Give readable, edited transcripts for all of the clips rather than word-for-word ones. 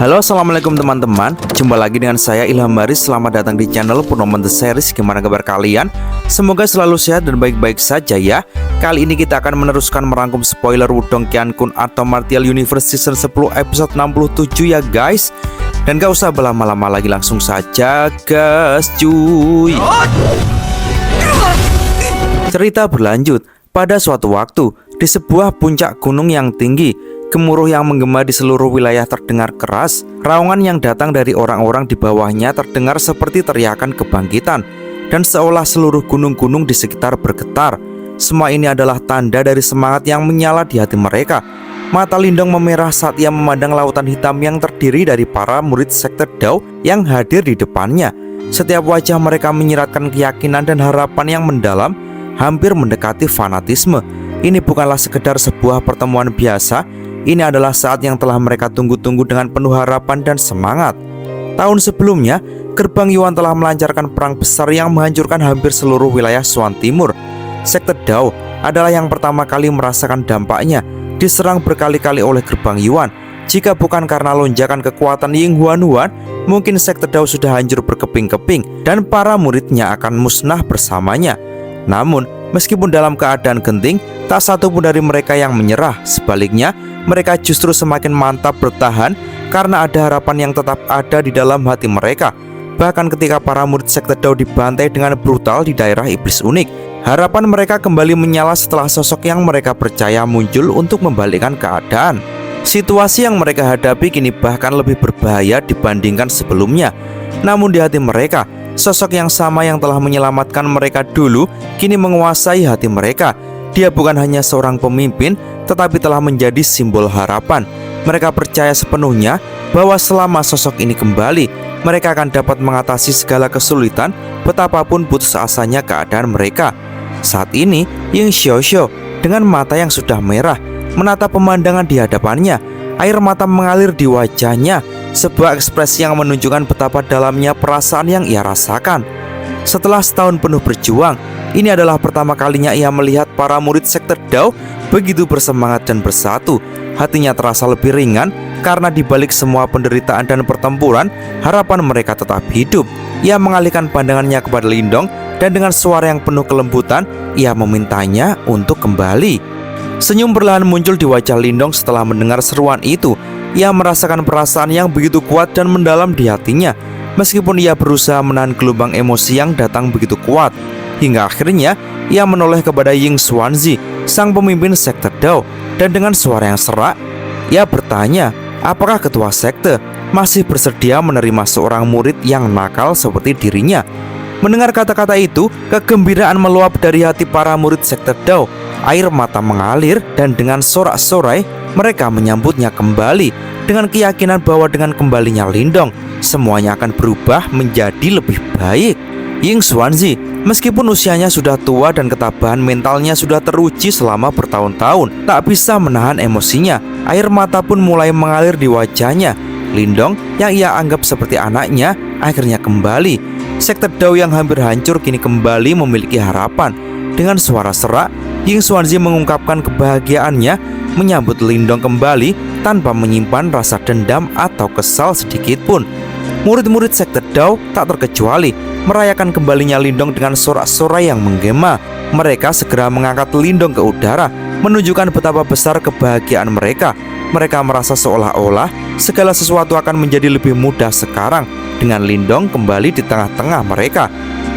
Halo, assalamualaikum teman-teman. Jumpa lagi dengan saya Ilham Baris. Selamat datang di channel Purnomo The Series. Gimana kabar kalian? Semoga selalu sehat dan baik-baik saja ya. Kali ini kita akan meneruskan merangkum spoiler Wudong Qiankun atau Martial Universe Season 10 episode 67 ya guys. Dan gak usah berlama-lama lagi, langsung saja gas cuy. Cerita berlanjut. Pada suatu waktu, di sebuah puncak gunung yang tinggi, gemuruh yang menggema di seluruh wilayah terdengar keras. Raungan yang datang dari orang-orang di bawahnya terdengar seperti teriakan kebangkitan, dan seolah seluruh gunung-gunung di sekitar bergetar. Semua ini adalah tanda dari semangat yang menyala di hati mereka. Mata Lindong memerah saat ia memandang lautan hitam yang terdiri dari para murid sekte Dao yang hadir di depannya. Setiap wajah mereka menyiratkan keyakinan dan harapan yang mendalam, hampir mendekati fanatisme. Ini bukanlah sekedar sebuah pertemuan biasa. Ini adalah saat yang telah mereka tunggu-tunggu dengan penuh harapan dan semangat. Tahun sebelumnya, Gerbang Yuan telah melancarkan perang besar yang menghancurkan hampir seluruh wilayah Swan Timur. Sekte Dao adalah yang pertama kali merasakan dampaknya, diserang berkali-kali oleh Gerbang Yuan. Jika bukan karena lonjakan kekuatan Ying Huan, mungkin Sekte Dao sudah hancur berkeping-keping dan para muridnya akan musnah bersamanya. Namun, meskipun dalam keadaan genting, tak satu pun dari mereka yang menyerah. Sebaliknya, mereka justru semakin mantap bertahan karena ada harapan yang tetap ada di dalam hati mereka. Bahkan ketika para murid sekte Dao dibantai dengan brutal di daerah Iblis Unik, harapan mereka kembali menyala setelah sosok yang mereka percaya muncul untuk membalikkan keadaan. Situasi yang mereka hadapi kini bahkan lebih berbahaya dibandingkan sebelumnya. Namun di hati mereka, sosok yang sama yang telah menyelamatkan mereka dulu kini menguasai hati mereka. Dia bukan hanya seorang pemimpin, tetapi telah menjadi simbol harapan. Mereka percaya sepenuhnya bahwa selama sosok ini kembali, mereka akan dapat mengatasi segala kesulitan, betapapun putus asanya keadaan mereka. Saat ini, Ying Xiaoxiao dengan mata yang sudah merah menatap pemandangan di hadapannya. Air mata mengalir di wajahnya, sebuah ekspresi yang menunjukkan betapa dalamnya perasaan yang ia rasakan. Setelah setahun penuh berjuang, ini adalah pertama kalinya ia melihat para murid sekte Dao begitu bersemangat dan bersatu. Hatinya terasa lebih ringan karena di balik semua penderitaan dan pertempuran, harapan mereka tetap hidup. Ia mengalihkan pandangannya kepada Lindong dan dengan suara yang penuh kelembutan, ia memintanya untuk kembali. Senyum perlahan muncul di wajah Lindong setelah mendengar seruan itu. Ia merasakan perasaan yang begitu kuat dan mendalam di hatinya. Meskipun ia berusaha menahan gelombang emosi yang datang begitu kuat, hingga akhirnya ia menoleh kepada Ying Xuanzi, sang pemimpin sekte Dao, dan dengan suara yang serak, ia bertanya, apakah ketua sekte masih bersedia menerima seorang murid yang nakal seperti dirinya? Mendengar kata-kata itu, kegembiraan meluap dari hati para murid sekte Dao. Air mata mengalir dan dengan sorak-sorai mereka menyambutnya kembali dengan keyakinan bahwa dengan kembalinya Lindong, semuanya akan berubah menjadi lebih baik. Ying Xuanzi, meskipun usianya sudah tua dan ketabahan mentalnya sudah teruji selama bertahun-tahun, tak bisa menahan emosinya. Air mata pun mulai mengalir di wajahnya. Lindong yang ia anggap seperti anaknya akhirnya kembali. Sekte Dao yang hampir hancur kini kembali memiliki harapan. Dengan suara serak, Ying Xuanzi mengungkapkan kebahagiaannya menyambut Lindong kembali tanpa menyimpan rasa dendam atau kesal sedikit pun. Murid-murid sekte Dao tak terkecuali merayakan kembalinya Lindong dengan sorak-sorai yang menggema. Mereka segera mengangkat Lindong ke udara, menunjukkan betapa besar kebahagiaan mereka. Mereka merasa seolah-olah segala sesuatu akan menjadi lebih mudah sekarang dengan Lindong kembali di tengah-tengah mereka.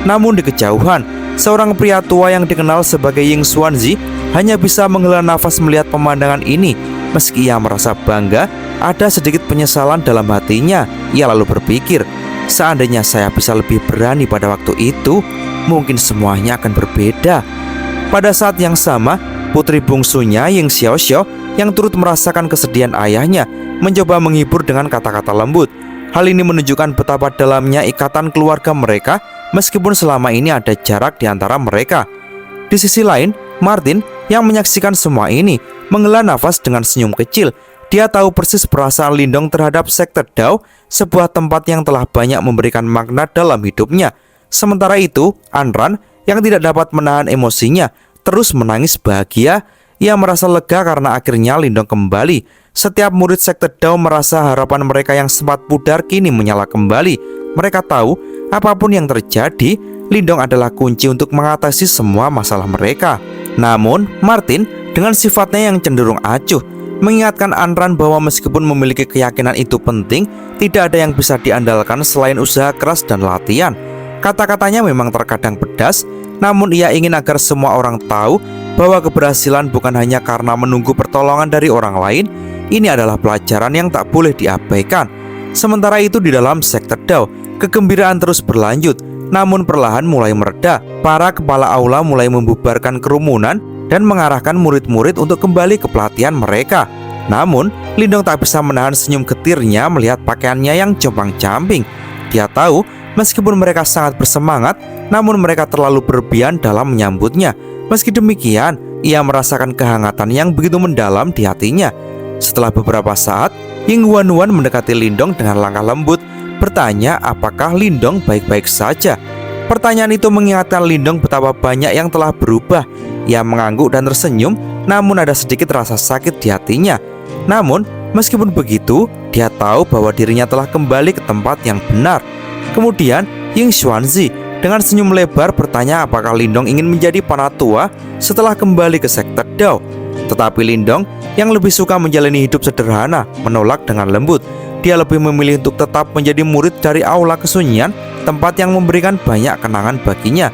Namun di kejauhan, seorang pria tua yang dikenal sebagai Ying Xuanzi hanya bisa menghela nafas melihat pemandangan ini. Meski ia merasa bangga, ada sedikit penyesalan dalam hatinya. Ia lalu berpikir, seandainya saya bisa lebih berani pada waktu itu, mungkin semuanya akan berbeda. Pada saat yang sama, putri bungsunya Ying Xiaoxiao yang turut merasakan kesedihan ayahnya mencoba menghibur dengan kata-kata lembut. Hal ini menunjukkan betapa dalamnya ikatan keluarga mereka, meskipun selama ini ada jarak di antara mereka. Di sisi lain, Martin yang menyaksikan semua ini menghela nafas dengan senyum kecil. Dia tahu persis perasaan Lindong terhadap sekte Dao, sebuah tempat yang telah banyak memberikan makna dalam hidupnya. Sementara itu, Anran yang tidak dapat menahan emosinya terus menangis bahagia. Ia merasa lega karena akhirnya Lindong kembali. Setiap murid sekte Dao merasa harapan mereka yang sempat pudar kini menyala kembali. Mereka tahu apapun yang terjadi, Lindong adalah kunci untuk mengatasi semua masalah mereka. Namun, Martin dengan sifatnya yang cenderung acuh mengingatkan Anran bahwa meskipun memiliki keyakinan itu penting, tidak ada yang bisa diandalkan selain usaha keras dan latihan. Kata-katanya memang terkadang pedas, namun ia ingin agar semua orang tahu bahwa keberhasilan bukan hanya karena menunggu pertolongan dari orang lain. Ini adalah pelajaran yang tak boleh diabaikan. Sementara itu di dalam sekte Dao, kegembiraan terus berlanjut. Namun perlahan mulai mereda. Para kepala aula mulai membubarkan kerumunan dan mengarahkan murid-murid untuk kembali ke pelatihan mereka. Namun, Lindong tak bisa menahan senyum getirnya melihat pakaiannya yang compang-camping. Dia tahu meskipun mereka sangat bersemangat, namun mereka terlalu berlebihan dalam menyambutnya. Meski demikian, ia merasakan kehangatan yang begitu mendalam di hatinya. Setelah beberapa saat, Ying Huan-Huan mendekati Lindong dengan langkah lembut, bertanya apakah Lindong baik-baik saja. Pertanyaan itu mengingatkan Lindong betapa banyak yang telah berubah. Ia mengangguk dan tersenyum, namun ada sedikit rasa sakit di hatinya. Namun, meskipun begitu, dia tahu bahwa dirinya telah kembali ke tempat yang benar. Kemudian, Ying Xuanzi dengan senyum lebar bertanya apakah Lindong ingin menjadi penatua setelah kembali ke sekte Dao. Tetapi Lindong yang lebih suka menjalani hidup sederhana menolak dengan lembut. Dia lebih memilih untuk tetap menjadi murid dari aula kesunyian, tempat yang memberikan banyak kenangan baginya.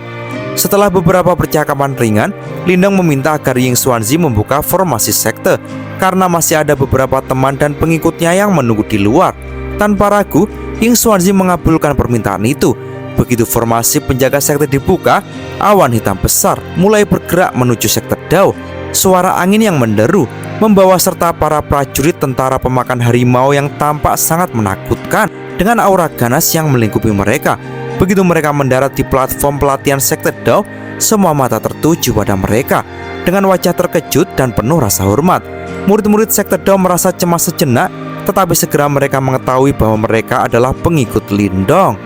Setelah beberapa percakapan ringan, Lindong meminta agar Ying Xuanzi membuka formasi sekte karena masih ada beberapa teman dan pengikutnya yang menunggu di luar. Tanpa ragu, Ying Xuanzi mengabulkan permintaan itu. Begitu formasi penjaga sekte dibuka, awan hitam besar mulai bergerak menuju sekte Dao. Suara angin yang menderu membawa serta para prajurit tentara pemakan harimau yang tampak sangat menakutkan dengan aura ganas yang melingkupi mereka. Begitu mereka mendarat di platform pelatihan sekte Dao, semua mata tertuju pada mereka dengan wajah terkejut dan penuh rasa hormat. Murid-murid sekte Dao merasa cemas sejenak, tetapi segera mereka mengetahui bahwa mereka adalah pengikut Lindong.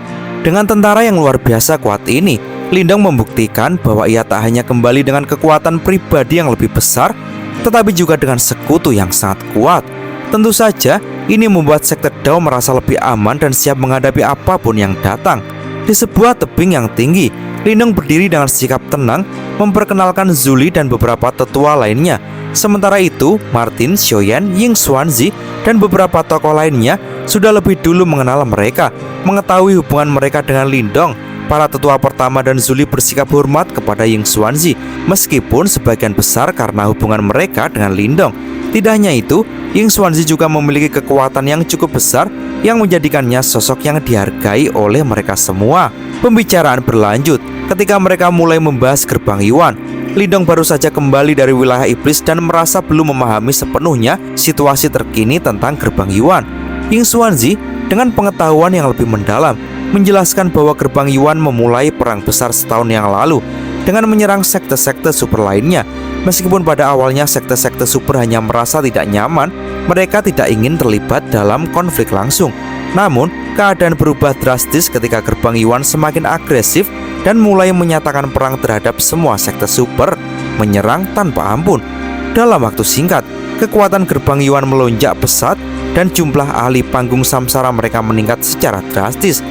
Dengan tentara yang luar biasa kuat ini, Lindong membuktikan bahwa ia tak hanya kembali dengan kekuatan pribadi yang lebih besar, tetapi juga dengan sekutu yang sangat kuat. Tentu saja, ini membuat sekte Dao merasa lebih aman dan siap menghadapi apapun yang datang. Di sebuah tebing yang tinggi, Lindong berdiri dengan sikap tenang, memperkenalkan Zuli dan beberapa tetua lainnya. Sementara itu, Martin, Xiaoyan, Ying Xuanzi, dan beberapa tokoh lainnya sudah lebih dulu mengenal mereka, mengetahui hubungan mereka dengan Lindong. Para tetua pertama dan Zuli bersikap hormat kepada Ying Xuanzi, meskipun sebagian besar karena hubungan mereka dengan Lindong. Tidak hanya itu, Ying Xuanzi juga memiliki kekuatan yang cukup besar yang menjadikannya sosok yang dihargai oleh mereka semua. Pembicaraan berlanjut ketika mereka mulai membahas gerbang Yuan. Lindong baru saja kembali dari wilayah iblis dan merasa belum memahami sepenuhnya situasi terkini tentang gerbang Yuan. Ying Xuanzi dengan pengetahuan yang lebih mendalam menjelaskan bahwa gerbang Yuan memulai perang besar setahun yang lalu dengan menyerang sekte-sekte super lainnya. Meskipun pada awalnya sekte-sekte super hanya merasa tidak nyaman, mereka tidak ingin terlibat dalam konflik langsung. Namun, keadaan berubah drastis ketika gerbang Yuan semakin agresif dan mulai menyatakan perang terhadap semua sekte super, menyerang tanpa ampun. Dalam waktu singkat, kekuatan gerbang Yuan melonjak pesat dan jumlah ahli panggung samsara mereka meningkat secara drastis.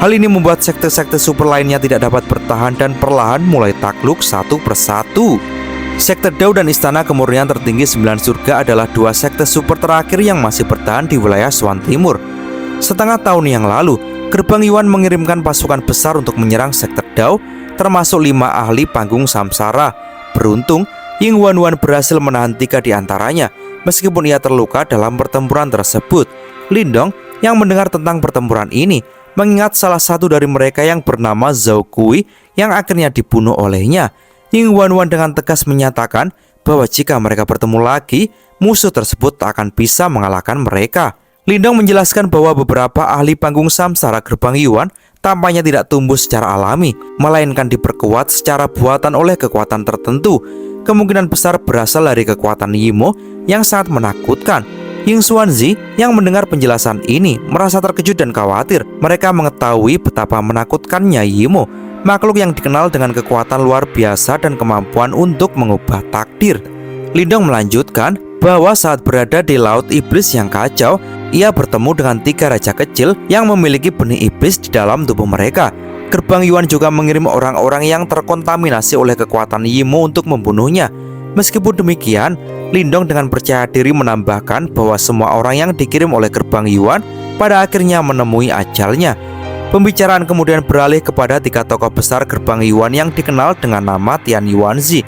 Hal ini membuat sekte-sekte super lainnya tidak dapat bertahan dan perlahan mulai takluk satu persatu. Sekte Dao dan Istana Kemurnian Tertinggi 9 Surga adalah dua sekte super terakhir yang masih bertahan di wilayah Swan Timur. Setengah tahun yang lalu, gerbang Yuan mengirimkan pasukan besar untuk menyerang sekte Dao, termasuk 5 ahli panggung samsara. Beruntung, Ying Huan-Huan berhasil menahan 3 di antaranya, meskipun ia terluka dalam pertempuran tersebut. Lindong yang mendengar tentang pertempuran ini mengingat salah satu dari mereka yang bernama Zhao Kui yang akhirnya dibunuh olehnya. Ying Huan-Huan dengan tegas menyatakan bahwa jika mereka bertemu lagi, musuh tersebut tak akan bisa mengalahkan mereka. Lindong menjelaskan bahwa beberapa ahli panggung samsara gerbang Yuan tampaknya tidak tumbuh secara alami, melainkan diperkuat secara buatan oleh kekuatan tertentu. Kemungkinan besar berasal dari kekuatan Yimo yang sangat menakutkan. Ying Xuanzi yang mendengar penjelasan ini merasa terkejut dan khawatir. Mereka mengetahui betapa menakutkannya Yimo, makhluk yang dikenal dengan kekuatan luar biasa dan kemampuan untuk mengubah takdir. Lindong melanjutkan bahwa saat berada di Laut Iblis yang kacau, ia bertemu dengan 3 raja kecil yang memiliki benih iblis di dalam tubuh mereka. Gerbang Yuan juga mengirim orang-orang yang terkontaminasi oleh kekuatan Yimo untuk membunuhnya. Meskipun demikian, Lindong dengan percaya diri menambahkan bahwa semua orang yang dikirim oleh Gerbang Yuan pada akhirnya menemui ajalnya. Pembicaraan kemudian beralih kepada 3 tokoh besar Gerbang Yuan yang dikenal dengan nama Tian Yuanzi.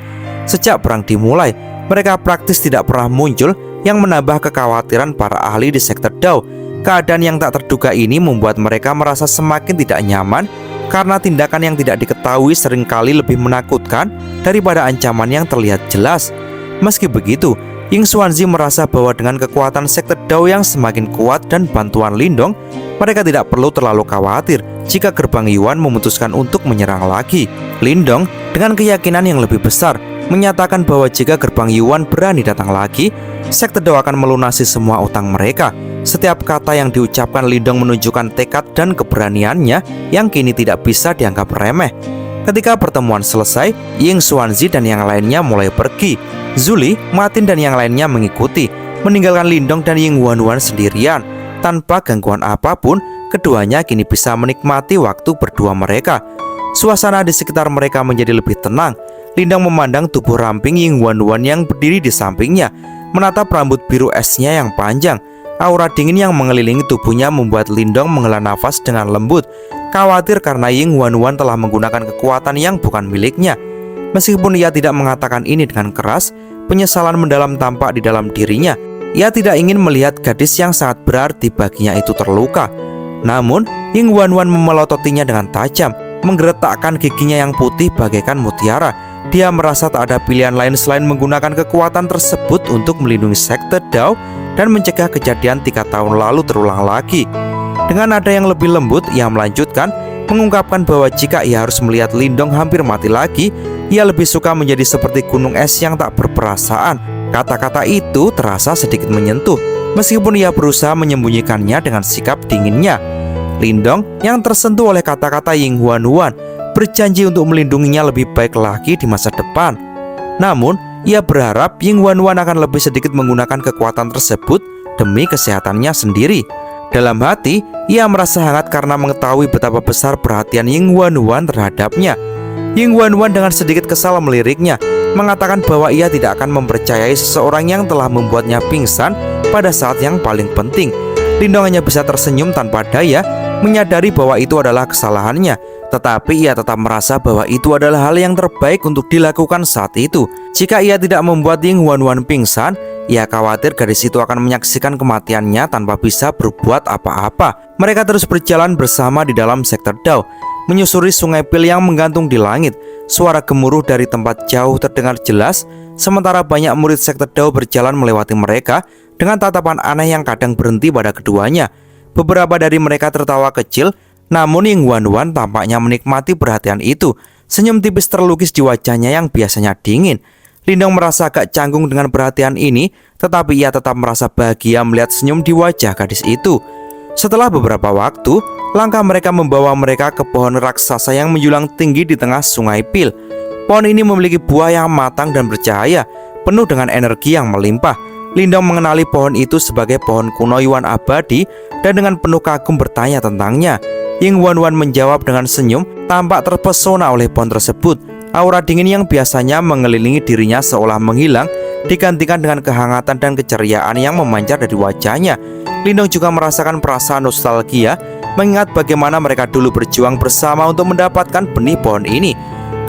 Sejak perang dimulai, mereka praktis tidak pernah muncul, yang menambah kekhawatiran para ahli di sektor Dao. Keadaan yang tak terduga ini membuat mereka merasa semakin tidak nyaman karena tindakan yang tidak diketahui seringkali lebih menakutkan daripada ancaman yang terlihat jelas. Meski begitu, Ying Xuanzi merasa bahwa dengan kekuatan sektor Dao yang semakin kuat dan bantuan Lindong, mereka tidak perlu terlalu khawatir jika Gerbang Yuan memutuskan untuk menyerang lagi. Lindong dengan keyakinan yang lebih besar menyatakan bahwa jika Gerbang Yuan berani datang lagi, sektor Dao akan melunasi semua utang mereka. Setiap kata yang diucapkan Lindong menunjukkan tekad dan keberaniannya yang kini tidak bisa dianggap remeh. Ketika pertemuan selesai, Ying Xuanzi dan yang lainnya mulai pergi. Zuli, Martin dan yang lainnya mengikuti, meninggalkan Lindong dan Ying Wanwan sendirian. Tanpa gangguan apapun, keduanya kini bisa menikmati waktu berdua mereka. Suasana di sekitar mereka menjadi lebih tenang. Lindong memandang tubuh ramping Ying Wanwan yang berdiri di sampingnya, menatap rambut biru esnya yang panjang. Aura dingin yang mengelilingi tubuhnya membuat Lindong menghela nafas dengan lembut, khawatir karena Ying Wanwan telah menggunakan kekuatan yang bukan miliknya. Meskipun ia tidak mengatakan ini dengan keras, penyesalan mendalam tampak di dalam dirinya. Ia tidak ingin melihat gadis yang sangat berarti baginya itu terluka. Namun, Ying Wanwan memelototinya dengan tajam, menggeretakkan giginya yang putih bagaikan mutiara. Dia merasa tak ada pilihan lain selain menggunakan kekuatan tersebut untuk melindungi sekte Dao dan mencegah kejadian 3 tahun lalu terulang lagi. Dengan nada yang lebih lembut, ia melanjutkan, mengungkapkan bahwa jika ia harus melihat Lindong hampir mati lagi, ia lebih suka menjadi seperti gunung es yang tak berperasaan. Kata-kata itu terasa sedikit menyentuh, meskipun ia berusaha menyembunyikannya dengan sikap dinginnya. Lindong yang tersentuh oleh kata-kata Ying Wanwan berjanji untuk melindunginya lebih baik lagi di masa depan. Namun, ia berharap Ying Wanwan akan lebih sedikit menggunakan kekuatan tersebut demi kesehatannya sendiri. Dalam hati, ia merasa hangat karena mengetahui betapa besar perhatian Ying Wanwan terhadapnya. Ying Wanwan dengan sedikit kesal meliriknya, mengatakan bahwa ia tidak akan mempercayai seseorang yang telah membuatnya pingsan pada saat yang paling penting. Lindong hanya bisa tersenyum tanpa daya, menyadari bahwa itu adalah kesalahannya. Tetapi ia tetap merasa bahwa itu adalah hal yang terbaik untuk dilakukan saat itu. Jika ia tidak membuat Ying Wanwan pingsan, ia khawatir gadis itu akan menyaksikan kematiannya tanpa bisa berbuat apa-apa. Mereka terus berjalan bersama di dalam sektor Dao, menyusuri sungai Pil yang menggantung di langit. Suara gemuruh dari tempat jauh terdengar jelas, sementara banyak murid sektor Dao berjalan melewati mereka dengan tatapan aneh yang kadang berhenti pada keduanya. Beberapa dari mereka tertawa kecil, namun Ying Wanwan tampaknya menikmati perhatian itu. Senyum tipis terlukis di wajahnya yang biasanya dingin. Lindong merasa agak canggung dengan perhatian ini, tetapi ia tetap merasa bahagia melihat senyum di wajah gadis itu. Setelah beberapa waktu, langkah mereka membawa mereka ke pohon raksasa yang menjulang tinggi di tengah sungai Pil. Pohon ini memiliki buah yang matang dan bercahaya, penuh dengan energi yang melimpah. Lindong mengenali pohon itu sebagai pohon kuno Yuan abadi dan dengan penuh kagum bertanya tentangnya. Ying Wanwan menjawab dengan senyum, tampak terpesona oleh pohon tersebut. Aura dingin yang biasanya mengelilingi dirinya seolah menghilang, digantikan dengan kehangatan dan keceriaan yang memancar dari wajahnya. Lindong juga merasakan perasaan nostalgia, mengingat bagaimana mereka dulu berjuang bersama untuk mendapatkan benih pohon ini.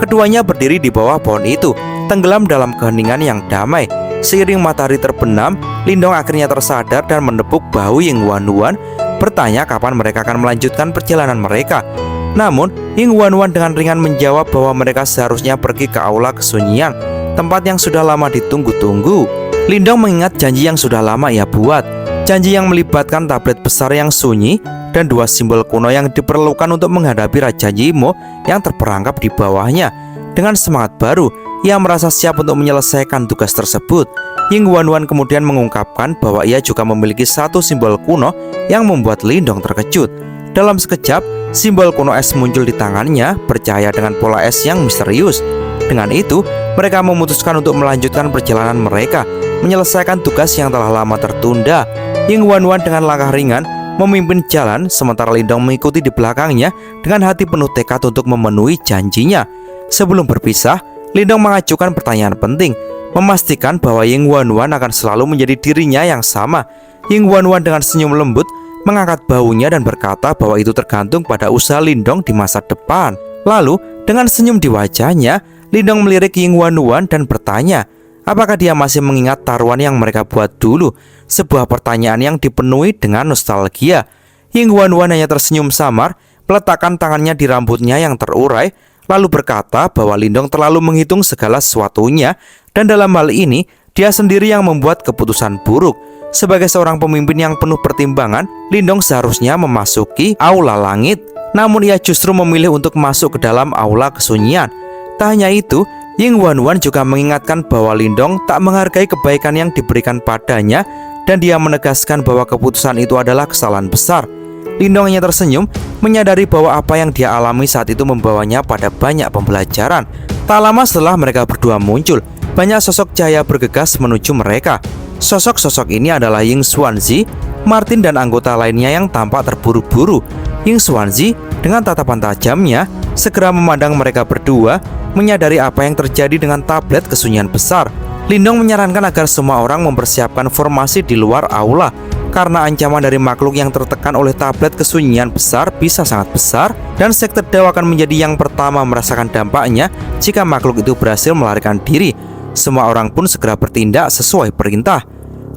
Keduanya berdiri di bawah pohon itu, tenggelam dalam keheningan yang damai. Seiring matahari terbenam, Lindong akhirnya tersadar dan menepuk bahu Ying Wanwan, bertanya kapan mereka akan melanjutkan perjalanan mereka. Namun, Ying Wanwan dengan ringan menjawab bahwa mereka seharusnya pergi ke aula kesunyian, tempat yang sudah lama ditunggu-tunggu. Lindong mengingat janji yang sudah lama ia buat, janji yang melibatkan tablet besar yang sunyi dan 2 simbol kuno yang diperlukan untuk menghadapi Raja Yimo yang terperangkap di bawahnya. Dengan semangat baru, ia merasa siap untuk menyelesaikan tugas tersebut. Ying Wanwan kemudian mengungkapkan bahwa ia juga memiliki 1 simbol kuno yang membuat Lindong terkejut. Dalam sekejap, simbol kuno es muncul di tangannya, bercahaya dengan pola es yang misterius. Dengan itu, mereka memutuskan untuk melanjutkan perjalanan mereka, menyelesaikan tugas yang telah lama tertunda. Ying Wanwan dengan langkah ringan memimpin jalan, sementara Lindong mengikuti di belakangnya dengan hati penuh tekad untuk memenuhi janjinya. Sebelum berpisah, Lindong mengajukan pertanyaan penting, memastikan bahwa Ying Wanwan akan selalu menjadi dirinya yang sama. Ying Wanwan dengan senyum lembut mengangkat bahunya dan berkata bahwa itu tergantung pada usaha Lindong di masa depan. Lalu, dengan senyum di wajahnya, Lindong melirik Ying Wanwan dan bertanya, apakah dia masih mengingat taruhan yang mereka buat dulu? Sebuah pertanyaan yang dipenuhi dengan nostalgia. Ying Wanwan hanya tersenyum samar, meletakkan tangannya di rambutnya yang terurai, lalu berkata bahwa Lindong terlalu menghitung segala sesuatunya, dan dalam hal ini, dia sendiri yang membuat keputusan buruk. Sebagai seorang pemimpin yang penuh pertimbangan, Lindong seharusnya memasuki aula langit. Namun ia justru memilih untuk masuk ke dalam aula kesunyian. Tak hanya itu, Ying Wanwan juga mengingatkan bahwa Lindong tak menghargai kebaikan yang diberikan padanya, dan dia menegaskan bahwa keputusan itu adalah kesalahan besar. Lindong hanya tersenyum, menyadari bahwa apa yang dia alami saat itu membawanya pada banyak pembelajaran. Tak lama setelah mereka berdua muncul, banyak sosok cahaya bergegas menuju mereka. Sosok-sosok ini adalah Ying Xuanzi, Martin dan anggota lainnya yang tampak terburu-buru. Ying Xuanzi dengan tatapan tajamnya segera memandang mereka berdua, menyadari apa yang terjadi dengan tablet kesunyian besar. Lindong menyarankan agar semua orang mempersiapkan formasi di luar aula, karena ancaman dari makhluk yang tertekan oleh tablet kesunyian besar bisa sangat besar, dan sekte Dao akan menjadi yang pertama merasakan dampaknya jika makhluk itu berhasil melarikan diri. Semua orang pun segera bertindak sesuai perintah.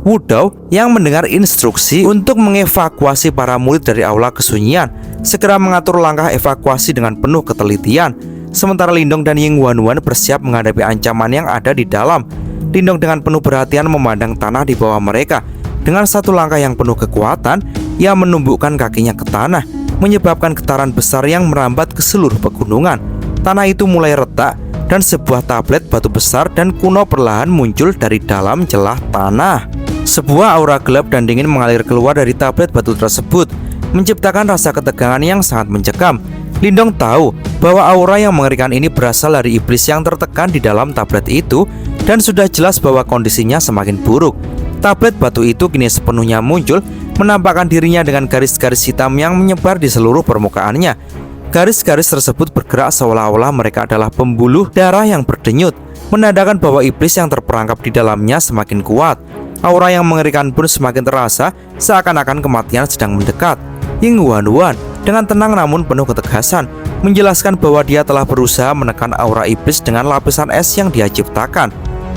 Wudao yang mendengar instruksi untuk mengevakuasi para murid dari aula kesunyian segera mengatur langkah evakuasi dengan penuh ketelitian. Sementara Lindong dan Ying Wanwan bersiap menghadapi ancaman yang ada di dalam. Lindong dengan penuh perhatian memandang tanah di bawah mereka. Dengan satu langkah yang penuh kekuatan, ia menumbukkan kakinya ke tanah, menyebabkan getaran besar yang merambat ke seluruh pegunungan. Tanah itu mulai retak, dan sebuah tablet batu besar dan kuno perlahan muncul dari dalam celah tanah. Sebuah aura gelap dan dingin mengalir keluar dari tablet batu tersebut, menciptakan rasa ketegangan yang sangat mencekam. Lindong tahu bahwa aura yang mengerikan ini berasal dari iblis yang tertekan di dalam tablet itu, dan sudah jelas bahwa kondisinya semakin buruk. Tablet batu itu kini sepenuhnya muncul, menampakkan dirinya dengan garis-garis hitam yang menyebar di seluruh permukaannya. Garis-garis tersebut bergerak seolah-olah mereka adalah pembuluh darah yang berdenyut, menandakan bahwa iblis yang terperangkap di dalamnya semakin kuat. Aura yang mengerikan pun semakin terasa, seakan-akan kematian sedang mendekat. Ying Wanwan dengan tenang namun penuh ketegasan menjelaskan bahwa dia telah berusaha menekan aura iblis dengan lapisan es yang dia ciptakan.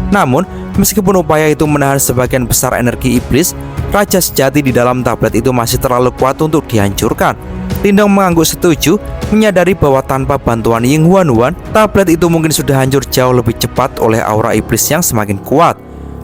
Namun, meskipun upaya itu menahan sebagian besar energi iblis, raja sejati di dalam tablet itu masih terlalu kuat untuk dihancurkan. Lindong mengangguk setuju, menyadari bahwa tanpa bantuan Ying Wanwan, tablet itu mungkin sudah hancur jauh lebih cepat oleh aura iblis yang semakin kuat.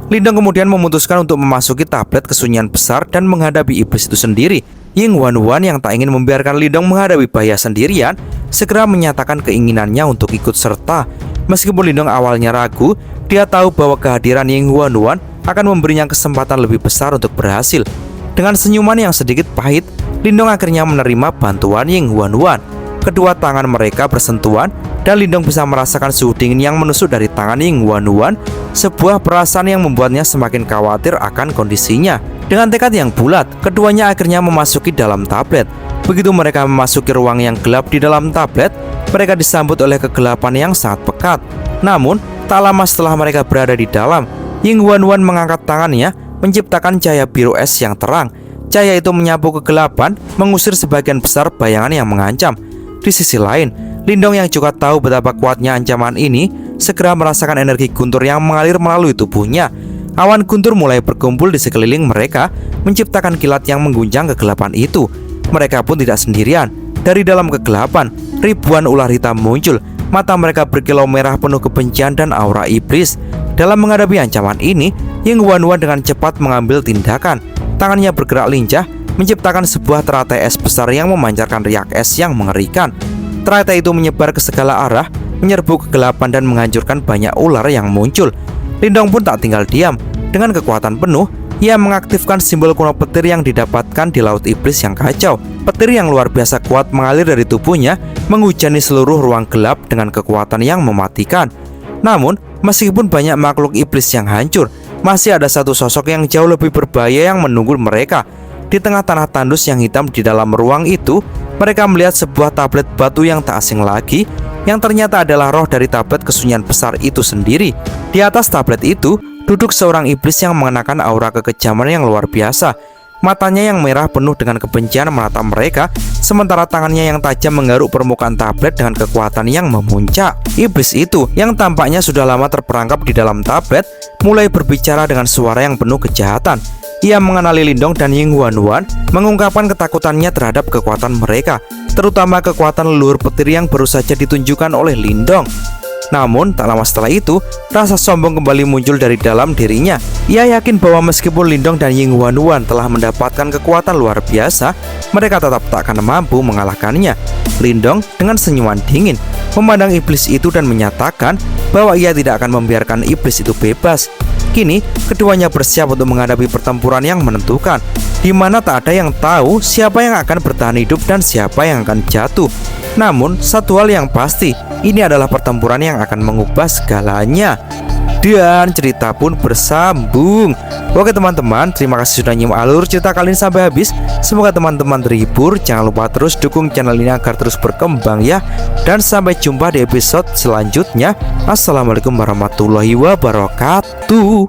Lindong kemudian memutuskan untuk memasuki tablet kesunyian besar dan menghadapi iblis itu sendiri. Ying Wanwan yang tak ingin membiarkan Lindong menghadapi bahaya sendirian, segera menyatakan keinginannya untuk ikut serta. Meskipun Lindong awalnya ragu, dia tahu bahwa kehadiran Ying Wanwan akan memberinya kesempatan lebih besar untuk berhasil. Dengan senyuman yang sedikit pahit, Lindong akhirnya menerima bantuan Ying Wanwan. Kedua tangan mereka bersentuhan, dan Lindong bisa merasakan suhu dingin yang menusuk dari tangan Ying Wanwan, sebuah perasaan yang membuatnya semakin khawatir akan kondisinya. Dengan tekad yang bulat, keduanya akhirnya memasuki dalam tablet. Begitu mereka memasuki ruang yang gelap di dalam tablet, mereka disambut oleh kegelapan yang sangat pekat. Namun, tak lama setelah mereka berada di dalam, Ying Wanwan mengangkat tangannya, menciptakan cahaya biru es yang terang. Cahaya itu menyapu kegelapan, mengusir sebagian besar bayangan yang mengancam. Di sisi lain, Lindong yang juga tahu betapa kuatnya ancaman ini, segera merasakan energi guntur yang mengalir melalui tubuhnya. Awan guntur mulai berkumpul di sekeliling mereka, menciptakan kilat yang mengguncang kegelapan itu. Mereka pun tidak sendirian. Dari dalam kegelapan, ribuan ular hitam muncul. Mata mereka berkilau merah penuh kebencian dan aura iblis. Dalam menghadapi ancaman ini, Ying Wanwan dengan cepat mengambil tindakan. Tangannya bergerak lincah, menciptakan sebuah teratai es besar yang memancarkan riak es yang mengerikan. Teratai itu menyebar ke segala arah, menyerbu kegelapan dan menghancurkan banyak ular yang muncul. Lindong pun tak tinggal diam. Dengan kekuatan penuh, ia mengaktifkan simbol kuno petir yang didapatkan di laut iblis yang kacau. Petir yang luar biasa kuat mengalir dari tubuhnya, menghujani seluruh ruang gelap dengan kekuatan yang mematikan. Namun, meskipun banyak makhluk iblis yang hancur, masih ada satu sosok yang jauh lebih berbahaya yang menunggu mereka. Di tengah tanah tandus yang hitam di dalam ruang itu, mereka melihat sebuah tablet batu yang tak asing lagi, yang ternyata adalah roh dari tablet kesunyian besar itu sendiri. Di atas tablet itu, duduk seorang iblis yang mengenakan aura kekejaman yang luar biasa. Matanya yang merah penuh dengan kebencian menatap mereka, sementara tangannya yang tajam menggaruk permukaan tablet dengan kekuatan yang memuncak. Iblis itu, yang tampaknya sudah lama terperangkap di dalam tablet, mulai berbicara dengan suara yang penuh kejahatan. Ia mengenali Lindong dan Ying Huan, mengungkapkan ketakutannya terhadap kekuatan mereka, terutama kekuatan leluhur petir yang baru saja ditunjukkan oleh Lindong. Namun, tak lama setelah itu, rasa sombong kembali muncul dari dalam dirinya. Ia yakin bahwa meskipun Lindong dan Ying Huan telah mendapatkan kekuatan luar biasa, mereka tetap tak akan mampu mengalahkannya. Lindong dengan senyuman dingin memandang iblis itu dan menyatakan bahwa ia tidak akan membiarkan iblis itu bebas. Kini, keduanya bersiap untuk menghadapi pertempuran yang menentukan, di mana tak ada yang tahu siapa yang akan bertahan hidup dan siapa yang akan jatuh. Namun, satu hal yang pasti, ini adalah pertempuran yang akan mengubah segalanya. Dan cerita pun bersambung. Oke teman-teman, terima kasih sudah nyimak alur cerita kali ini sampai habis. Semoga teman-teman terhibur. Jangan lupa terus dukung channel ini agar terus berkembang ya. Dan sampai jumpa di episode selanjutnya. Assalamualaikum warahmatullahi wabarakatuh.